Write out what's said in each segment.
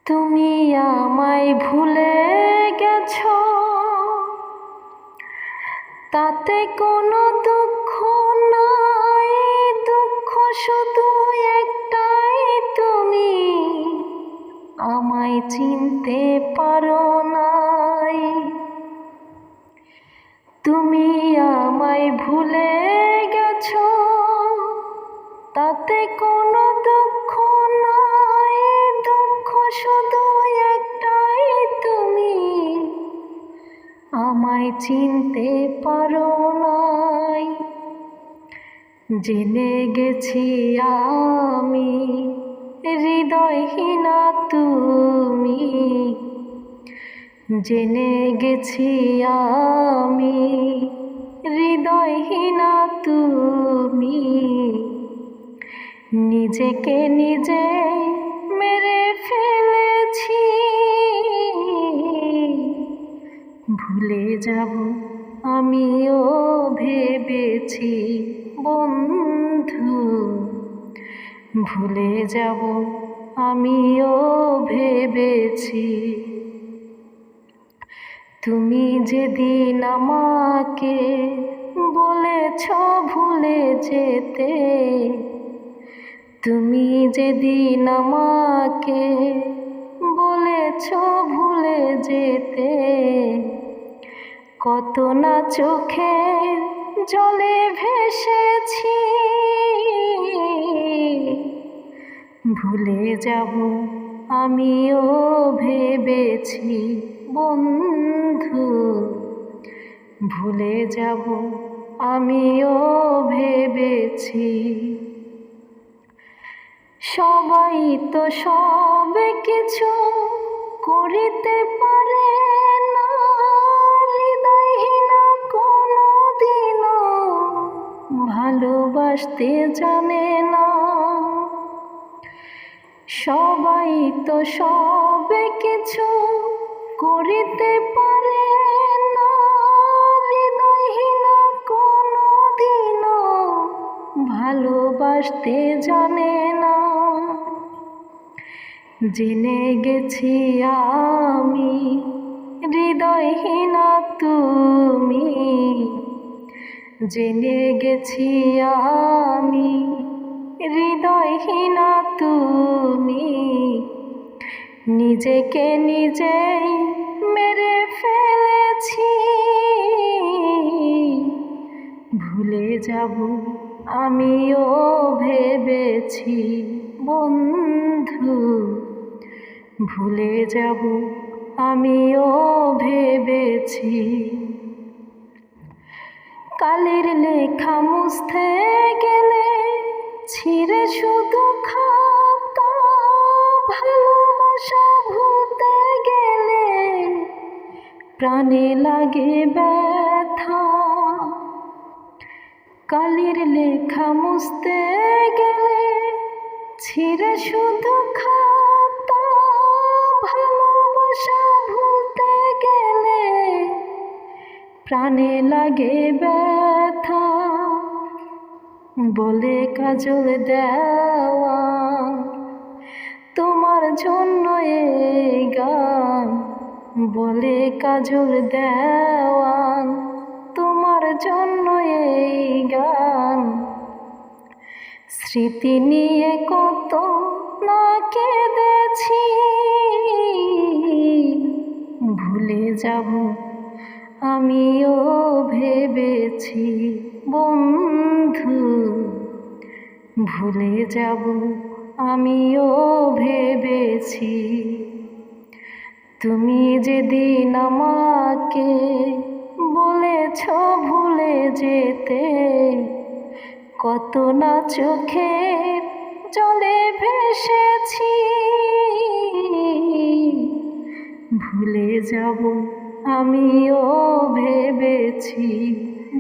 তুমি আমায় ভুলে গেছো, তাতে কোনো দুঃখ নাই। দুঃখ শুধু একটাই, তুমি আমায় চিনতে পারো নাই। তুমি আমায় ভুলে গেছো, তাতে কোনো দুঃখ নাই। দুঃখ শুধু একটাই, তুমি আমায় চিনতে পারো নাই। জেনে গেছি আমি হৃদয়হীনা তুমি, জেনে গেছি আমি হৃদয়হীনা তুমি। নিজেকে নিজে মেরে ফেলেছি, ভুলে যাব আমিও ভেবেছি বন্ধু, ভুলে যাব আমিও ভেবেছি। তুমি যেদিন আমাকে বলেছ ভুলে যেতে, তুমি যেদিন আমাকে বলেছ ভুলে যেতে, কত না চোখে জলে ভেসেছি। ভুলে যাব আমিও ভেবেছি বন্ধু, ভুলে যাব আমিও ভেবেছি। সবাই তো সব কিছু করিতে পারে না, হৃদয়হীনা কোনো দিনও ভালোবাসতে জানে না। সবাই তো সব কিছু করিতে পারে না, হৃদয়হীনা কোনো দিনও ভালোবাসতে জানে না। জেনে গেছি আমি হৃদয়হীনা তুমি, জেনে গেছি আমি হৃদয়হীনা তুমি। নিজেকে নিজেই মেরে ফেলেছি, ভুলে যাব আমিও ভেবেছি বন্ধু, ভুলে যাব আমিও ভেবেছি। কালের লেখা মুছতে গেলে ছিঁড়ে শুধু খাতা, ভালোবাসা ভুলতে গেলে প্রাণে লাগে ব্যথা। কালের লেখা মুছতে গেলে ছিঁড়ে শুধু খাতা, ভালোবাসা ভুলতে গেলে প্রাণে লাগে ব্যথা। বলে কাজল দেওয়া তোমার জন্য এই গান, বলে কাজল দেওয়া তোমার জন্য এই গান। স্মৃতি নিয়ে কত না কেঁদেছি, ভুলে যাব আমিও ভেবেছি বন্ধু, ভুলে যাব আমিও ভেবেছি। তুমি যেদিন আমাকে বলেছ ভুলে যেতে, কত না চোখের জলে ভেসেছি। ভুলে যাব আমিও ভেবেছি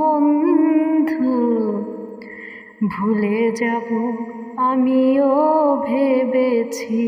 বন্ধু, ভুলে যাব আমিও ভেবেছি।